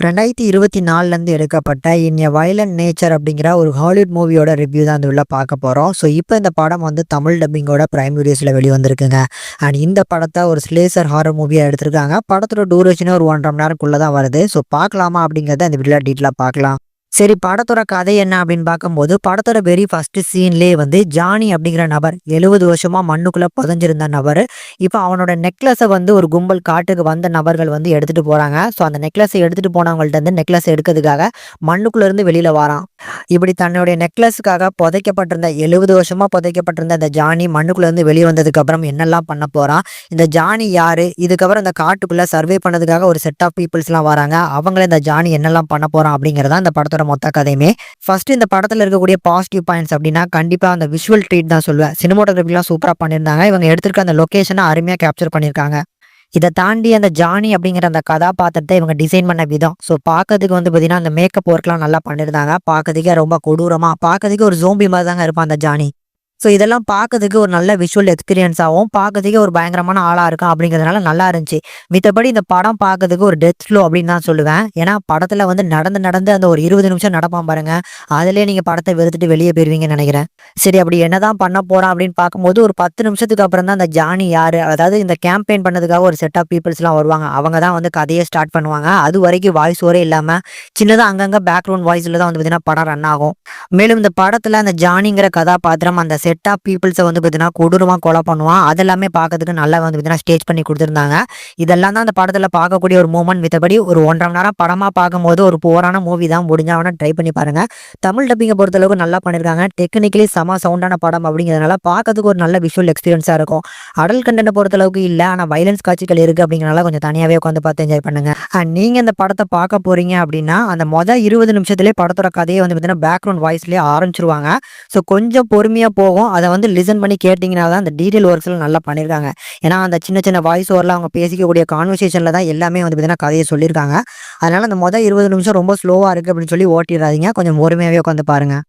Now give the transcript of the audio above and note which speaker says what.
Speaker 1: 2024லேருந்து எடுக்கப்பட்ட இன் எ violent nature அப்படிங்கிற ஒரு ஹாலிவுட் மூவியோட ரிவ்யூ தான் இந்த உள்ள பார்க்க போகிறோம். ஸோ இப்போ இந்த படம் வந்து தமிழ் டப்பிங்கோட பிரைம் வீடியோஸில் வெளிவந்திருக்குங்க. அண்ட் இந்த படத்தை ஒரு ஸ்லேசர் ஹாரர் மூவியாக எடுத்திருக்காங்க. படத்தோட டூரேஷனே ஒரு 1.5 மணி நேரத்துக்குள்ளே தான் வருது. ஸோ பார்க்கலாமா அப்படிங்கிறத இந்த வீடியோவில் டீட்டெயிலாக பார்க்கலாம். சரி, படத்தோட கதை என்ன அப்படின்னு பார்க்கும்போது, படத்தோட வெரி ஃபர்ஸ்ட் சீன்லேயே வந்து ஜானி அப்படிங்கிற நபர் 70 வருஷமா மண்ணுக்குள்ள புதைஞ்சிருந்த நபர், இப்போ அவனோட நெக்லஸை வந்து ஒரு கும்பல் காட்டுக்கு வந்த நபர்கள் வந்து எடுத்துட்டு போறாங்க. ஸோ அந்த நெக்லஸை எடுத்துட்டு போனவங்கள்ட்ட இருந்து நெக்லஸ் எடுக்கிறதுக்காக மண்ணுக்குள்ள இருந்து வெளியில வாரான். இப்படி தன்னுடைய நெக்லஸுக்காக புதைக்கப்பட்டிருந்த 70 வருஷமா புதைக்கப்பட்டிருந்த இந்த ஜானி மண்ணுக்குள்ள இருந்து வெளியே வந்ததுக்கு அப்புறம் என்னெல்லாம் பண்ண போறான், இந்த ஜானி யாரு, இதுக்கப்புறம் இந்த காட்டுக்குள்ள சர்வே பண்ணதுக்காக ஒரு செட் ஆஃப் பீப்புள்ஸ்லாம் வராங்க, அவங்கள இந்த ஜானி என்னெல்லாம் பண்ண போறான் அப்படிங்கிறதா இந்த படத்தோட மொத்த கதையுமே. ஃபர்ஸ்ட் இந்த படத்துல இருக்கக்கூடிய பாசிட்டிவ் பாயிண்ட்ஸ் அப்படின்னா கண்டிப்பா அந்த விஷுவல் ட்ரீட் தான் சொல்லுவேன். சினிமோட்டோகிராஃபிலாம் சூப்பரா பண்ணியிருந்தாங்க. இவங்க எடுத்திருக்க அந்த லொகேஷனை அருமையா கேப்சர் பண்ணியிருக்காங்க. இதை தாண்டி அந்த ஜானி அப்படிங்கிற அந்த கதாபாத்திரத்தை இவங்க டிசைன் பண்ண விதம், ஸோ பார்க்கறதுக்கு வந்து பார்த்தீங்கன்னா அந்த மேக்கப் ஒர்க்லாம் நல்லா பண்ணியிருந்தாங்க. பார்க்கறதுக்கே ரொம்ப கொடூரமா, பார்க்கறதுக்கு ஒரு ஜோம்பி மாதிரி தாங்க இருப்பான் அந்த ஜானி. ஸோ இதெல்லாம் பார்க்கறதுக்கு ஒரு நல்ல விஷுவல் எக்ஸ்பீரியன்ஸாகவும், பார்க்கறதுக்கே ஒரு பயங்கரமான ஆளாக இருக்கும் அப்படிங்கிறதுனால நல்லா இருந்துச்சு. மித்தபடி இந்த படம் பார்க்கறதுக்கு ஒரு டெத் ஃப்ளோ அப்படின்னு தான் சொல்லுவேன். ஏன்னா படத்தில் வந்து நடந்து நடந்து அந்த ஒரு 20 நிமிஷம் நடப்பான் பாருங்க, அதிலே நீங்கள் படத்தை வெறுத்துட்டு வெளியே போயிருவீங்கன்னு நினைக்கிறேன். சரி, அப்படி என்னதான் பண்ண போறான் அப்படின்னு பார்க்கும்போது ஒரு 10 நிமிஷத்துக்கு அப்புறம் தான் அந்த ஜானி யாரு, அதாவது இந்த கேம்பெயின் பண்ணதுக்காக ஒரு செட் ஆஃப் பீப்புள்ஸ்லாம் வருவாங்க, அவங்க தான் வந்து கதையை ஸ்டார்ட் பண்ணுவாங்க. அது வரைக்கும் வாய்ஸ் ஓரே இல்லாமல் சின்னதாக அங்கங்கே பேக்ரவுண்ட் வாய்ஸில் தான் வந்து பார்த்தீங்கன்னா படம் ரன் ஆகும். மேலும் இந்த படத்தில் அந்த ஜானிங்கிற கதாபாத்திரம் அந்த செட் ஆஃப் பீப்புள்ஸை வந்து பார்த்தீங்கன்னா கொடூரமாக கொலை பண்ணுவான். அதெல்லாமே பார்க்கறதுக்கு நல்லா வந்து பார்த்தீங்கன்னா ஸ்டேஜ் பண்ணி கொடுத்துருந்தாங்க. இதெல்லாம் தான் அந்த படத்தில் பார்க்கக்கூடிய ஒரு மூமெண்ட். மித்தபடி ஒரு 1.5 மணி நேரம் படமாக பார்க்கும்போது ஒரு போரான மூவி தான். முடிஞ்சாவனா ட்ரை பண்ணி பாருங்க. தமிழ் டப்பிங்கை பொறுத்தளவுக்கு நல்லா பண்ணியிருக்காங்க. டெக்னிக்கலி செம சவுண்டான படம் அப்படிங்கிறதுனால பார்க்கறதுக்கு ஒரு நல்ல விஷுவல் எக்ஸ்பீரியன்ஸாக இருக்கும். அடல் கண்டென்ட் பொறுத்தளவுக்கு இல்லை, ஆனால் வைலன்ஸ் காட்சிகள் இருக்குது அப்படிங்கிறனால கொஞ்சம் தனியாகவே உட்காந்து பார்த்து என்ஜாய் பண்ணுங்க. அண்ட் நீங்கள் இந்த படத்தை பார்க்க போறீங்க அப்படின்னா அந்த மொதல் 20 நிமிஷத்துலேயே படத்தோட கதையை வந்து பார்த்தீங்கன்னா பேக்ரவுண்ட் வாய்ஸ்லேயே ஆரம்பிச்சிருவாங்க. ஸோ கொஞ்சம் பொறுமையாக போகும். அதை வந்து லிசன் பண்ணி கேட்டிங்கன்னா தான் அந்த டீட்டெயில் ஒர்க்ஸ்லாம் நல்லா பண்ணியிருக்காங்க. ஏன்னா அந்த சின்ன சின்ன வாய்ஸ் ஓவரில் அவங்க பேசிக்கக்கூடிய கான்வர்சேஷனில் தான் எல்லாமே வந்து பார்த்தீங்கன்னா கதையை சொல்லியிருக்காங்க. அதனால் அந்த மொதல் 20 நிமிஷம் ரொம்ப ஸ்லோவாக இருக்குது அப்படின்னு சொல்லி ஓட்டிடாதீங்க. கொஞ்சம் பொறுமையாகவே உட்காந்து பாருங்கள்.